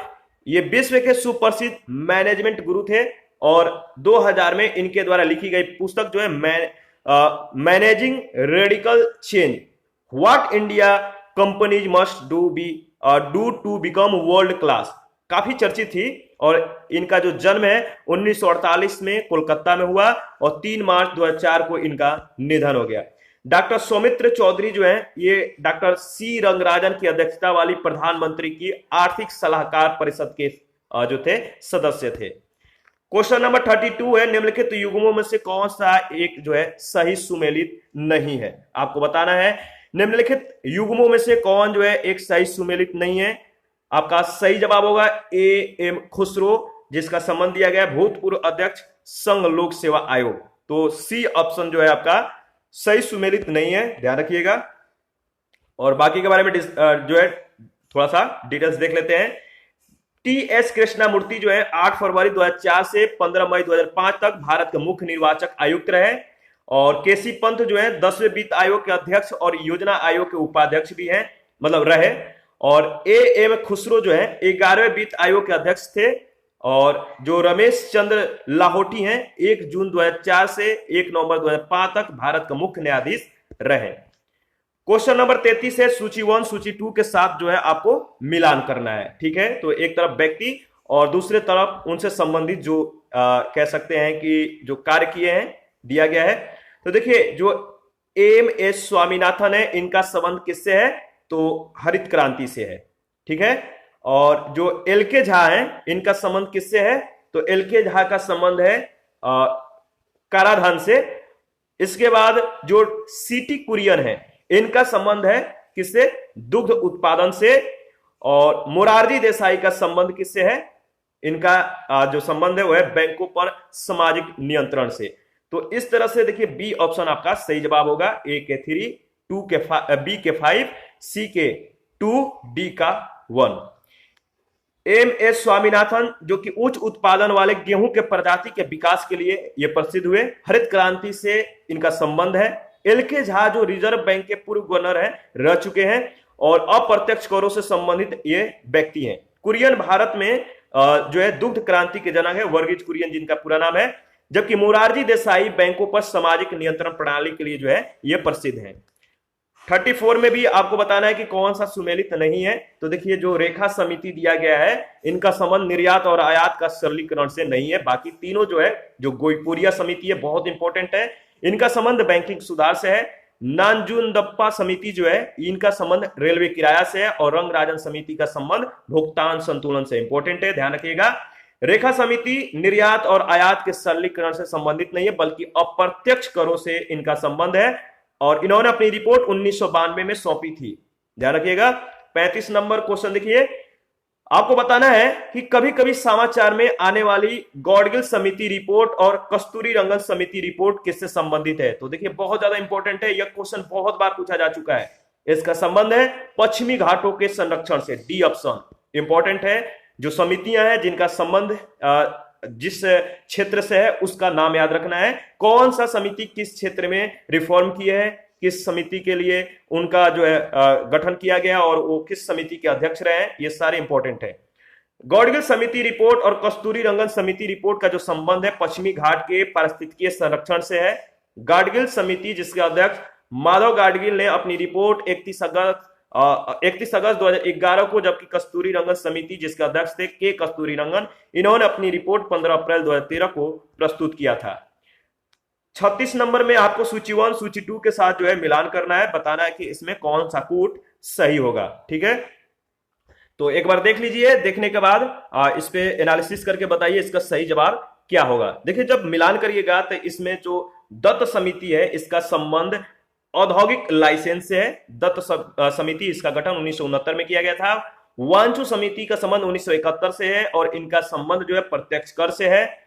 ये विश्व के सुप्रसिद्ध मैनेजमेंट गुरु थे, और 2000 में इनके द्वारा लिखी गई पुस्तक जो है managing radical change, what India companies must do to become world class, काफी चर्चित थी। और इनका जो जन्म है 1948 में कोलकाता में हुआ, और 3 मार्च 2004 को इनका निधन हो गया। डॉक्टर सौमित्र चौधरी जो है ये डॉक्टर सी रंगराजन की अध्यक्षता वाली प्रधानमंत्री की आर्थिक सलाहकार परिषद के जो थे सदस्य थे। क्वेश्चन नंबर 32 है, निम्नलिखित युग्मों में से कौन सा एक जो है सही सुमेलित नहीं है? आपको बताना है निम्नलिखित युग्मों में से कौन जो है एक सही सुमेलित नहीं है। आपका सही जवाब होगा ए एम खुसरो, जिसका संबंध दिया गया भूतपूर्व अध्यक्ष संघ लोक सेवा आयोग। तो सी ऑप्शन जो है आपका सही सुमेलित नहीं है, ध्यान रखिएगा। और बाकी के बारे में जो है थोड़ा सा डिटेल्स देख लेते हैं। टी एस कृष्णामूर्ति जो है 8 फरवरी 2004 से 15 मई 2005 तक भारत के मुख्य निर्वाचक आयुक्त रहे। और केसी पंत जो है 10वें वित्त आयोग के अध्यक्ष और योजना आयोग के उपाध्यक्ष भी हैं, मतलब रहे। और ए एम खुसरो जो है 11वें वित्त आयोग के अध्यक्ष थे। और जो रमेश चंद्र लाहौटी हैं 1 जून 2004 से 1 नवंबर 2005 तक भारत का मुख्य न्यायाधीश रहे। क्वेश्चन नंबर 33 है, सूची 1 सूची 2 के साथ जो है आपको मिलान करना है, ठीक है। तो एक तरफ व्यक्ति और दूसरे तरफ उनसे संबंधित जो कह सकते हैं कि जो कार्य किए हैं दिया गया है। तो देखिए जो एम एस स्वामीनाथन है इनका संबंध किससे है? तो हरित क्रांति से है, ठीक है। और जो एल के झा है इनका संबंध किससे है? तो एल के झा का संबंध है कराधान से। इसके बाद जो सीटी कुरियन है इनका संबंध है किससे? दुग्ध उत्पादन से। और मोरारजी देसाई का संबंध किससे है? इनका जो संबंध है वो है बैंकों पर सामाजिक नियंत्रण से। तो इस तरह से देखिए बी ऑप्शन आपका सही जवाब होगा। ए के 3, बी के 5, सी के 2, डी का 1। एम एस स्वामीनाथन जो कि उच्च उत्पादन वाले गेहूं के प्रजाति के विकास के लिए ये प्रसिद्ध हुए। हरित क्रांति से इनका संबंध है। एल के झा जो रिजर्व बैंक के पूर्व गवर्नर हैं, रह चुके हैं और अप्रत्यक्ष करों से संबंधित ये व्यक्ति हैं। कुरियन भारत में जो है दुग्ध क्रांति के जनक है, वर्गीज कुरियन जिनका पूरा नाम है। जबकि मोरारजी देसाई बैंकों पर सामाजिक नियंत्रण प्रणाली के लिए जो है ये प्रसिद्ध हैं। 34 में भी आपको बताना है कि कौन सा सुमेलित नहीं है। तो देखिए जो रेखा समिति दिया गया है इनका संबंध निर्यात और आयात का सरलीकरण से नहीं है। बाकी तीनों जो है, जो गोईपुरिया समिति है बहुत इंपॉर्टेंट है, इनका संबंध बैंकिंग सुधार से है। नांजुंदप्पा समिति जो है इनका संबंध रेलवे किराया से है। और रंगराजन समिति का संबंध भुगतान संतुलन से इंपॉर्टेंट है, ध्यान रखिएगा। रेखा समिति निर्यात और आयात के सरलीकरण से संबंधित नहीं है, बल्कि अप्रत्यक्ष करों से इनका संबंध है, और इन्होंने अपनी रिपोर्ट 1992 में सौंपी थी। ध्यान रखिएगा। 35 नंबर क्वेश्चन देखिए, आपको बताना है कि कभी कभी समाचार में आने वाली गॉडगिल समिति रिपोर्ट और कस्तूरी रंगन समिति रिपोर्ट किससे संबंधित है। तो देखिए बहुत ज्यादा इंपॉर्टेंट है, यह क्वेश्चन बहुत बार पूछा जा चुका है। इसका संबंध है पश्चिमी घाटों के संरक्षण से, डी ऑप्शन इंपॉर्टेंट है। जो समितियां हैं जिनका संबंध जिस क्षेत्र से है उसका नाम याद रखना है। कौन सा समिति किस क्षेत्र में रिफॉर्म की है, किस समिति के लिए उनका जो है गठन किया गया और वो किस समिति के अध्यक्ष रहे हैं, ये सारे इंपॉर्टेंट है। गॉडगिल समिति रिपोर्ट और कस्तूरी रंगन समिति रिपोर्ट का जो संबंध है पश्चिमी घाट के पारिस्थितिकीय संरक्षण से है। गाडगिल समिति जिसके अध्यक्ष माधव गाडगिल ने अपनी रिपोर्ट 31 अगस्त 2011 को, जबकि कस्तूरी रंगन समिति जिसके अध्यक्ष थे के कस्तूरी रंगन, इन्होंने अपनी रिपोर्ट 15 अप्रैल 2013 को प्रस्तुत किया था। 36 नंबर में आपको सूची 1 सूची 2 के साथ जो है मिलान करना है, बताना है कि इसमें कौन सा कूट सही होगा। ठीक है, तो एक बार देख लीजिए, देखने के बाद इस पे एनालिसिस करके बताइए इसका सही जवाब क्या होगा। देखिए जब मिलान करिएगा तो इसमें जो दत्त समिति है इसका संबंध औद्योगिक लाइसेंस से है। दत्त समिति इसका गठन 1969 में किया गया था। वांचू समिति का संबंध 1971 से है और इनका संबंध जो है प्रत्यक्ष कर से है।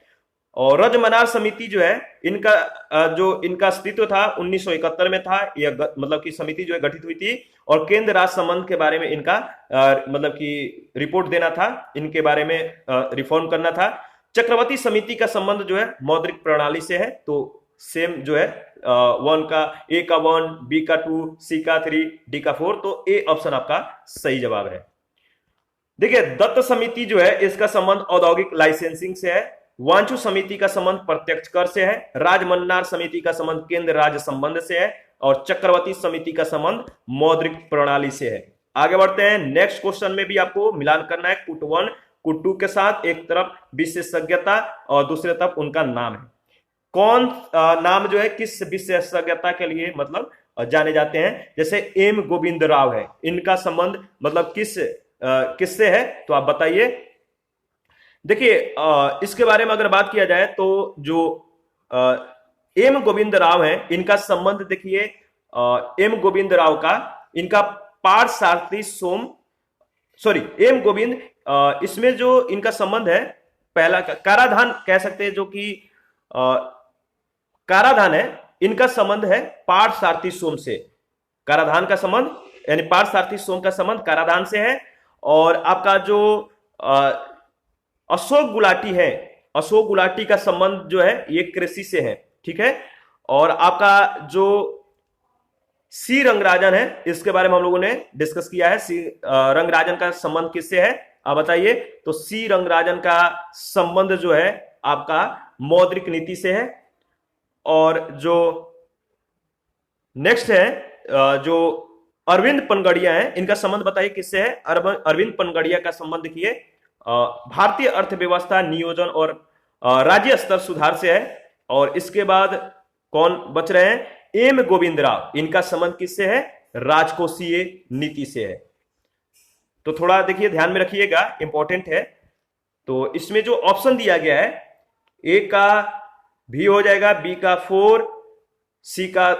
और रजमनार समिति जो है इनका अस्तित्व था 1971 में था, यह मतलब कि समिति जो है गठित हुई थी और केंद्र राज्य संबंध के बारे में इनका मतलब कि रिपोर्ट देना था, इनके बारे में रिफॉर्म करना था। चक्रवर्ती समिति का संबंध जो है मौद्रिक प्रणाली से है, तो सेम जो है 1 का ए का 1, बी का 2, सी का 3, डी का 4, तो ए ऑप्शन आपका सही जवाब है। देखिए दत्त समिति जो है इसका संबंध औद्योगिक लाइसेंसिंग से है। वांचू समिति का संबंध प्रत्यक्ष कर से है। राजमन्नार समिति का संबंध केंद्र राज्य संबंध से है और चक्रवर्ती समिति का संबंध मौद्रिक प्रणाली से है। आगे बढ़ते हैं, नेक्स्ट क्वेश्चन में भी आपको मिलान करना है कुट 1 कुट 2 के साथ। एक तरफ विशेषज्ञता और दूसरे तरफ उनका नाम है। कौन नाम जो है किस विशेषज्ञता के लिए मतलब जाने जाते हैं, जैसे एम गोविंद राव है, इनका संबंध मतलब किससे है, तो आप बताइए। देखिए इसके बारे में अगर बात किया जाए तो जो एम गोविंद राव है इनका संबंध देखिए एम गोविंद राव का इनका पार्थसारथी एम गोविंद इसमें जो इनका संबंध है पहला काराधान कह सकते हैं, जो कि काराधान है, इनका संबंध है पार्थसारथी सोम से। काराधान का संबंध यानी पार्थसारथी सोम का संबंध काराधान से है। और आपका जो अशोक गुलाटी है, अशोक गुलाटी का संबंध जो है ये कृषि से है। ठीक है, और आपका जो सी रंगराजन है इसके बारे में हम लोगों ने डिस्कस किया है। सी रंगराजन का संबंध किससे है आप बताइए। तो सी रंगराजन का संबंध जो है आपका मौद्रिक नीति से है। और जो नेक्स्ट है जो अरविंद पनगड़िया है, इनका संबंध बताइए किससे है। अरविंद पनगड़िया का संबंध देखिए भारतीय अर्थव्यवस्था नियोजन और राज्य स्तर सुधार से है। और इसके बाद कौन बच रहे हैं, एम गोविंद राव, इनका संबंध किससे है, राजकोषीय नीति से है। तो थोड़ा देखिए ध्यान में रखिएगा, इंपॉर्टेंट है। तो इसमें जो ऑप्शन दिया गया है, ए का भी हो जाएगा, बी का 4, सी का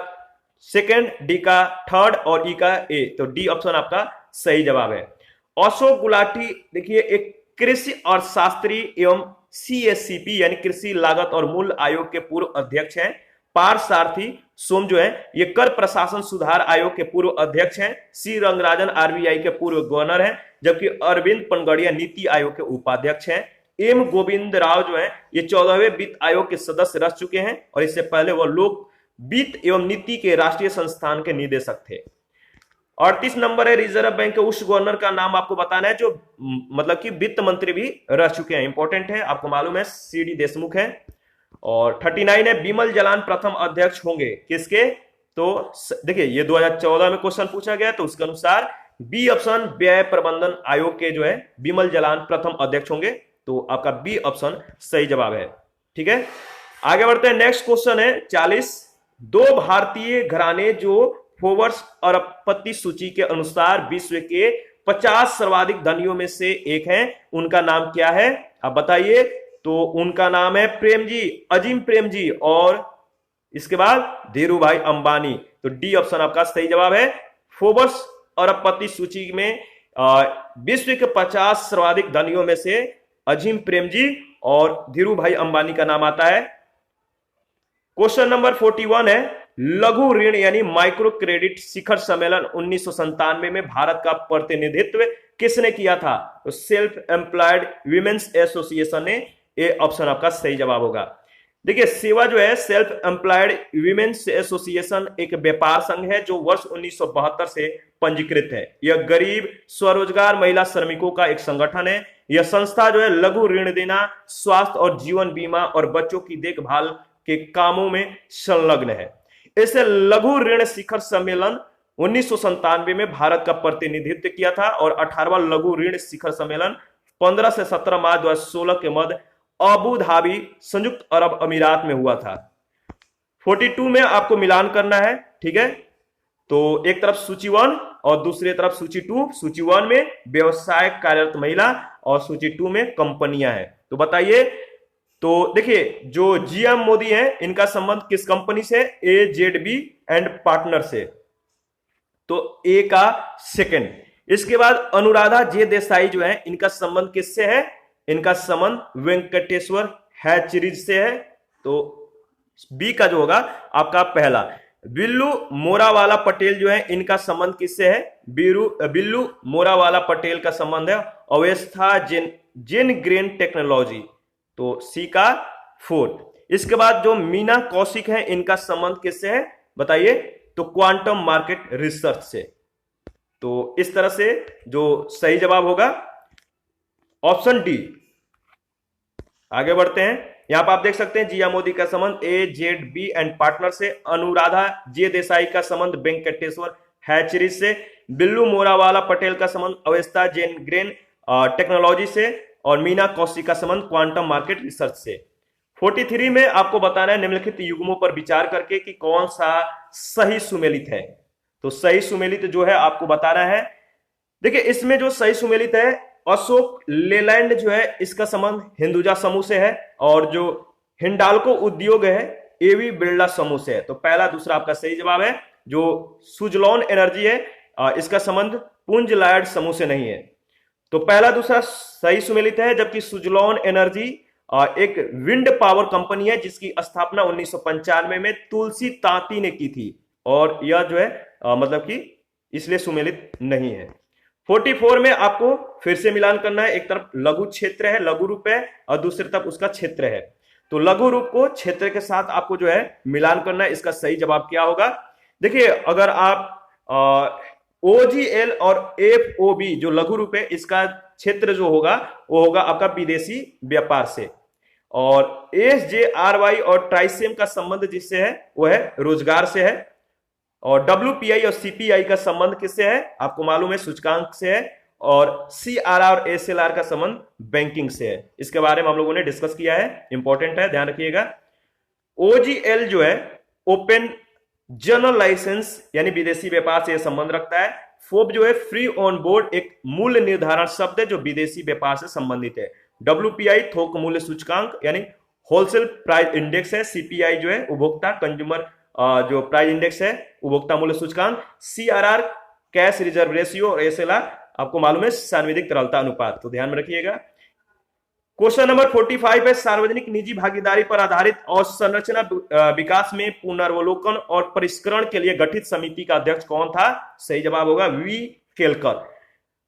2, डी का 3 और ई का ए, तो डी ऑप्शन आपका सही जवाब है। अशोक गुलाटी देखिए एक कृषि और शास्त्री एवं CSCP यानी कृषि लागत और मूल्य आयोग के पूर्व अध्यक्ष हैं। पार्थसारथी सोम जो है ये कर प्रशासन सुधार आयोग के पूर्व अध्यक्ष हैं। सी रंगराजन RBI के पूर्व गवर्नर हैं, जबकि अरविंद पनगड़िया नीति आयोग के उपाध्यक्ष हैं। एम गोविंद राव जो है ये 14वें वित्त आयोग के सदस्य रह चुके हैं और इससे पहले वह लोक वित्त एवं नीति के राष्ट्रीय संस्थान के निदेशक थे। 38 नंबर है, रिजर्व बैंक के उस गवर्नर का नाम आपको बताना है जो मतलब कि वित्त मंत्री भी रह चुके हैं। इंपॉर्टेंट है, आपको मालूम है CD देशमुख है। और 39 है, बिमल जलान प्रथम अध्यक्ष होंगे किसके। तो देखिए ये 2014 में क्वेश्चन पूछा गया, तो उसके अनुसार बी ऑप्शन व्यय प्रबंधन आयोग के जो है बिमल जलान प्रथम अध्यक्ष होंगे, तो आपका बी ऑप्शन सही जवाब है। ठीक है, आगे बढ़ते हैं। नेक्स्ट क्वेश्चन है 40, दो भारतीय घराने जो फोर्ब्स अरबपति सूची के अनुसार विश्व के 50 सर्वाधिक धनियों में से एक हैं। उनका नाम क्या है आप बताइए। तो उनका नाम है प्रेम जी, अजीम प्रेम जी, और इसके बाद धीरू भाई अंबानी। तो डी ऑप्शन आपका सही जवाब है। फोर्ब्स अरबपति सूची में विश्व के 50 सर्वाधिक धनियों में से अजीम प्रेम जी और धीरू भाई अंबानी का नाम आता है। क्वेश्चन नंबर 41 है, लघु ऋण यानी माइक्रो क्रेडिट शिखर सम्मेलन 1997 में भारत का प्रतिनिधित्व किसने किया था। तो सेल्फ एम्प्लॉयड वीमेन्स एसोसिएशन ने। ये ऑप्शन आपका सही जवाब होगा। देखिए सेवा जो है सेल्फ एम्प्लॉयड वीमेन्स एसोसिएशन एक व्यापार संघ है जो वर्ष 1972 से पंजीकृत है। यह गरीब स्वरोजगार महिला श्रमिकों का एक संगठन है। यह संस्था जो है लघु ऋण देना, स्वास्थ्य और जीवन बीमा और बच्चों की देखभाल के कामों में संलग्न है। इसे लघु ऋण शिखर सम्मेलन 1997 में भारत का प्रतिनिधित्व किया था और 18वां लघु ऋण शिखर सम्मेलन 15 से 17 मार्च 2016 के मध्य अबू धाबी संयुक्त अरब अमीरात में हुआ था। 42 में आपको मिलान करना है, ठीक है। तो एक तरफ सूची 1 और दूसरी तरफ सूची 2। सूची 1 में व्यवसाय कार्यरत महिला और सूची 2 में कंपनियां हैं। तो बताइए। तो देखिए जो जीएम मोदी हैं इनका संबंध किस कंपनी से, AZB एंड पार्टनर से। तो ए का सेकंड। इसके बाद अनुराधा जे देसाई जो है इनका संबंध किससे है, इनका संबंध वेंकटेश्वर हैचरीज से है। तो बी का जो होगा आपका पहला। बिल्लू मोरावाला पटेल जो है इनका संबंध किससे है, बिल्लू मोरावाला पटेल का संबंध है अवस्था जेन ग्रेन टेक्नोलॉजी। तो सी का 4। इसके बाद जो मीना कौशिक है इनका संबंध किससे है बताइए। तो क्वांटम मार्केट रिसर्च से। तो इस तरह से जो सही जवाब होगा ऑप्शन डी। आगे बढ़ते हैं। यहां पर आप देख सकते हैं जिया मोदी का संबंध AZB एंड पार्टनर से, अनुराधा जे देसाई का संबंध वेंकटेश्वर हैचरीज से, बिल्लू मोरावाला पटेल का संबंध अवस्था जेन ग्रेन टेक्नोलॉजी से और मीना कौशिक का संबंध क्वांटम मार्केट रिसर्च से। 43 में आपको बताना है निम्नलिखित युग्मों पर विचार करके कि कौन सा सही सुमेलित है। तो सही सुमेलित जो है आपको बताना है। देखिए इसमें जो सही सुमेलित है अशोक लेलैंड जो है इसका संबंध हिंदुजा समूह से है और जो हिंडाल्को उद्योग है एवी बिरला समूह से है। तो पहला दूसरा आपका सही जवाब है। जो सुजलॉन एनर्जी है इसका संबंध पुंज लायड समूह से नहीं है। तो पहला दूसरा सही सुमेलित है, जबकि सुजलॉन एनर्जी एक विंड पावर कंपनी है जिसकी स्थापना 1995 में तुलसी तांती ने की थी और यह जो है मतलब कि इसलिए सुमेलित नहीं है। 44 में आपको फिर से मिलान करना है। एक तरफ लघु क्षेत्र है, लघु रूप है और दूसरी तरफ उसका क्षेत्र है। तो लघु रूप को क्षेत्र के साथ आपको जो है मिलान करना है। इसका सही जवाब क्या होगा देखिए, अगर आप OGL और FOB जो लघु रूप है इसका क्षेत्र जो होगा वो होगा आपका विदेशी व्यापार से, और SJRY और ट्राइसेम का संबंध जिससे है वो है रोजगार से है, और WPI और CPI का संबंध किससे है आपको मालूम है सूचकांक से है, और CRR और SLR का संबंध बैंकिंग से है। इसके बारे में हम लोगों ने डिस्कस किया है, इंपॉर्टेंट है, ध्यान रखिएगा। OGL जो है ओपन जनरल लाइसेंस यानी विदेशी व्यापार से संबंध रखता है। FOB जो है फ्री ऑन बोर्ड एक मूल्य निर्धारण शब्द है जो विदेशी व्यापार से संबंधित है। WPI थोक मूल्य सूचकांक यानी होलसेल प्राइस इंडेक्स है। CPI जो है उपभोक्ता कंज्यूमर जो प्राइस इंडेक्स है उपभोक्ता मूल्य सूचकांक। CRR कैश रिजर्व रेशियो और SLR आपको मालूम है सांविधिक तरलता अनुपात। तो ध्यान में रखिएगा। क्वेश्चन नंबर 45 है, सार्वजनिक निजी भागीदारी पर आधारित और संरचना विकास में पुनर्वलोकन और परिष्करण के लिए गठित समिति का अध्यक्ष कौन था। सही जवाब होगा वी केलकर।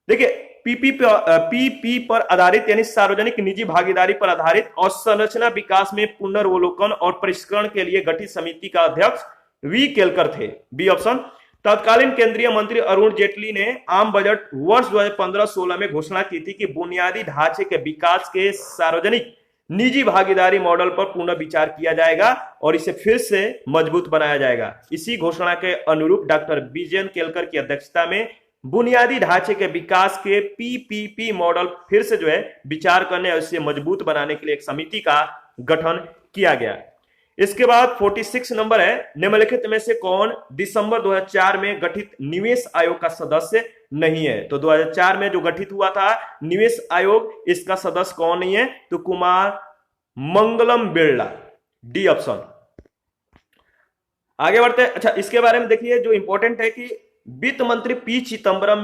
देखिए पीपी पर आधारित यानी सार्वजनिक निजी भागीदारी पर आधारित और संरचना विकास में पुनर्वलोकन और परिष्करण के लिए गठित समिति का अध्यक्ष वी केलकर थे। B option. तत्कालीन केंद्रीय मंत्री अरुण जेटली ने आम बजट वर्ष 2015-16 में घोषणा की थी कि बुनियादी ढांचे के विकास के सार्वजनिक निजी भागीदारी मॉडल पर पुनः विचार किया जाएगा और इसे फिर से मजबूत बनाया जाएगा। इसी घोषणा के अनुरूप डॉक्टर विजयन केलकर की अध्यक्षता में बुनियादी ढांचे के विकास के PPP मॉडल फिर से जो है विचार करने और इसे मजबूत बनाने के लिए एक समिति का गठन किया गया। इसके बाद 46 नंबर है, निम्नलिखित में से कौन दिसंबर 2004 में गठित निवेश आयोग का सदस्य नहीं है। तो 2004 में जो गठित हुआ था निवेश आयोग, इसका सदस्य कौन नहीं है? तो कुमार मंगलम बिरला, डी ऑप्शन। आगे बढ़ते हैं। अच्छा, इसके बारे में देखिए जो इंपॉर्टेंट है कि वित्त मंत्री पी चिदम्बरम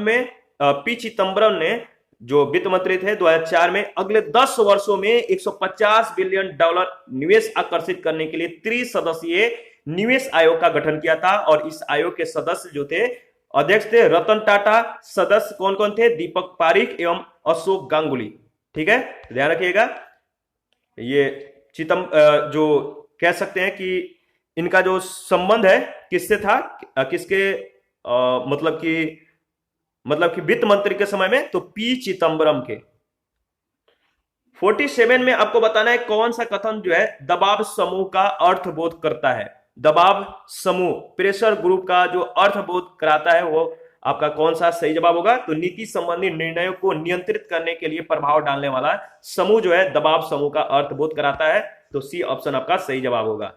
ने जो वित्त मंत्री थे 2004 में, अगले 10 वर्षों में 150 बिलियन डॉलर निवेश आकर्षित करने के लिए त्रिसदस्यीय निवेश आयोग का गठन किया था। और इस आयोग के सदस्य जो थे, अध्यक्ष थे रतन टाटा, सदस्य कौन कौन थे? दीपक पारिक एवं अशोक गांगुली। ठीक है, ध्यान रखिएगा। ये जो कह सकते हैं कि इनका जो संबंध है किससे था, किसके मतलब कि वित्त मंत्री के समय में, तो पी चिदम्बरम के। 47 में आपको बताना है कौन सा कथन जो है दबाव समूह का अर्थबोध करता है। दबाव समूह, प्रेशर ग्रुप का जो अर्थबोध कराता है वो आपका कौन सा सही जवाब होगा? तो नीति संबंधी निर्णयों को नियंत्रित करने के लिए प्रभाव डालने वाला समूह जो है दबाव समूह का अर्थबोध कराता है। तो सी ऑप्शन आपका सही जवाब होगा।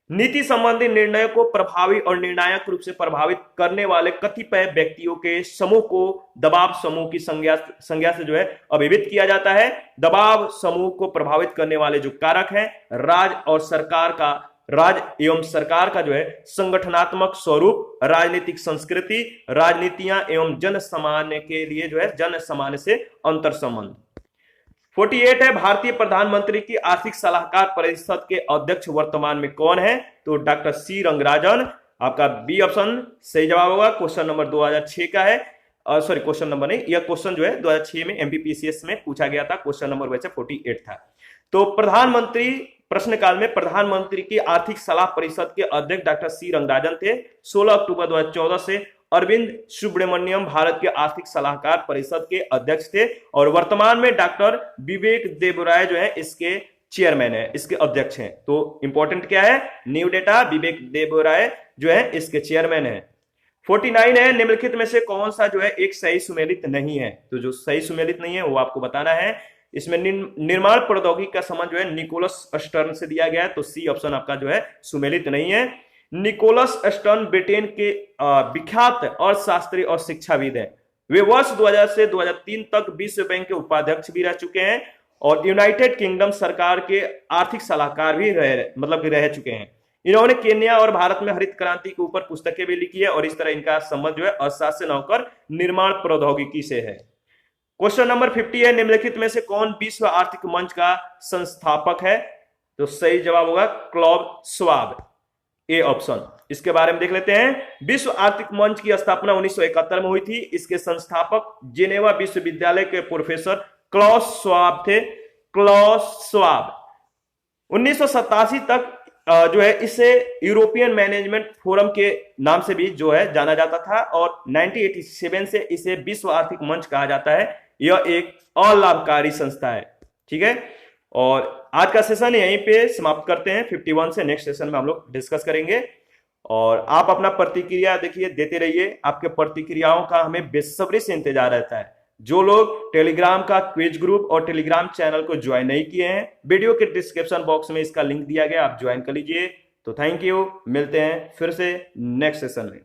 नीति संबंधी निर्णयों को प्रभावी और निर्णायक रूप से प्रभावित करने वाले कतिपय व्यक्तियों के समूह को दबाव समूह की संज्ञा से जो है अभिहित किया जाता है। दबाव समूह को प्रभावित करने वाले जो कारक हैं, राज्य एवं सरकार का जो है संगठनात्मक स्वरूप, राजनीतिक संस्कृति, राजनीतियां एवं जन सामान्य के लिए जो है जन सामान्य से अंतर संबंध। 48 है भारतीय प्रधानमंत्री की आर्थिक सलाहकार परिषद के अध्यक्ष वर्तमान में कौन है? तो डॉक्टर सी रंगराजन, आपका बी ऑप्शन सही जवाब होगा। क्वेश्चन नंबर 2006 का है, सॉरी क्वेश्चन नंबर नहीं, यह क्वेश्चन जो है 2006 में एमपीपीसीएस में पूछा गया था। क्वेश्चन नंबर वैसे 48 था। तो प्रधानमंत्री प्रश्नकाल में प्रधानमंत्री की आर्थिक सलाह परिषद के अध्यक्ष डॉक्टर सी रंगराजन थे। 16 अक्टूबर 2014 से अरविंद सुब्रमण्यम भारत के आर्थिक सलाहकार परिषद के अध्यक्ष थे और वर्तमान में डॉक्टर विवेक देबराय जो है इसके चेयरमैन है, इसके अध्यक्ष हैं। तो इंपॉर्टेंट क्या है? न्यू डेटा, विवेक देबराय जो है इसके चेयरमैन है। 49 है निम्नलिखित में से कौन सा जो है एक सही सुमेलित नहीं है? तो जो सही सुमेलित नहीं है वो आपको बताना है। इसमें निर्माण प्रौद्योगिकी का संबंध जो है निकोलस स्टर्न से दिया गया है। तो सी ऑप्शन आपका जो है सुमेलित नहीं है। निकोलस स्टर्न ब्रिटेन के विख्यात अर्थशास्त्री और शिक्षाविद हैं। वे वर्ष 2000 से 2003 तक विश्व बैंक के उपाध्यक्ष भी रह चुके हैं और यूनाइटेड किंगडम सरकार के आर्थिक सलाहकार भी रह चुके हैं। इन्होंने केन्या और भारत में हरित क्रांति के ऊपर पुस्तकें भी लिखी है और इस तरह इनका संबंध जो है अर्थशास्त्र से न होकर निर्माण प्रौद्योगिकी से है। क्वेश्चन नंबर 50 है निम्नलिखित में से कौन विश्व आर्थिक मंच का संस्थापक है? तो सही जवाब होगा क्लॉस श्वाब, ए ऑप्शन। इसके बारे में देख लेते हैं। विश्व आर्थिक मंच की स्थापना 1971 में हुई थी। इसके संस्थापक जेनेवा विश्वविद्यालय के प्रोफेसर क्लॉस श्वाब थे। क्लॉस श्वाब 1987 तक जो है इसे यूरोपियन मैनेजमेंट फोरम के नाम से भी जो है जाना जाता था और 1987 से इसे विश्व आर्थिक मंच कहा जाता है। यह एक अलाभकारी संस्था है। ठीक है, और आज का सेशन यहीं पे समाप्त करते हैं। 51 से नेक्स्ट सेशन में हम लोग डिस्कस करेंगे और आप अपना प्रतिक्रिया देखिए देते रहिए। आपके प्रतिक्रियाओं का हमें बेसब्री से इंतजार रहता है। जो लोग टेलीग्राम का क्विज ग्रुप और टेलीग्राम चैनल को ज्वाइन नहीं किए हैं, वीडियो के डिस्क्रिप्शन बॉक्स में इसका लिंक दिया गया, आप ज्वाइन कर लीजिए। तो थैंक यू, मिलते हैं फिर से नेक्स्ट सेशन में।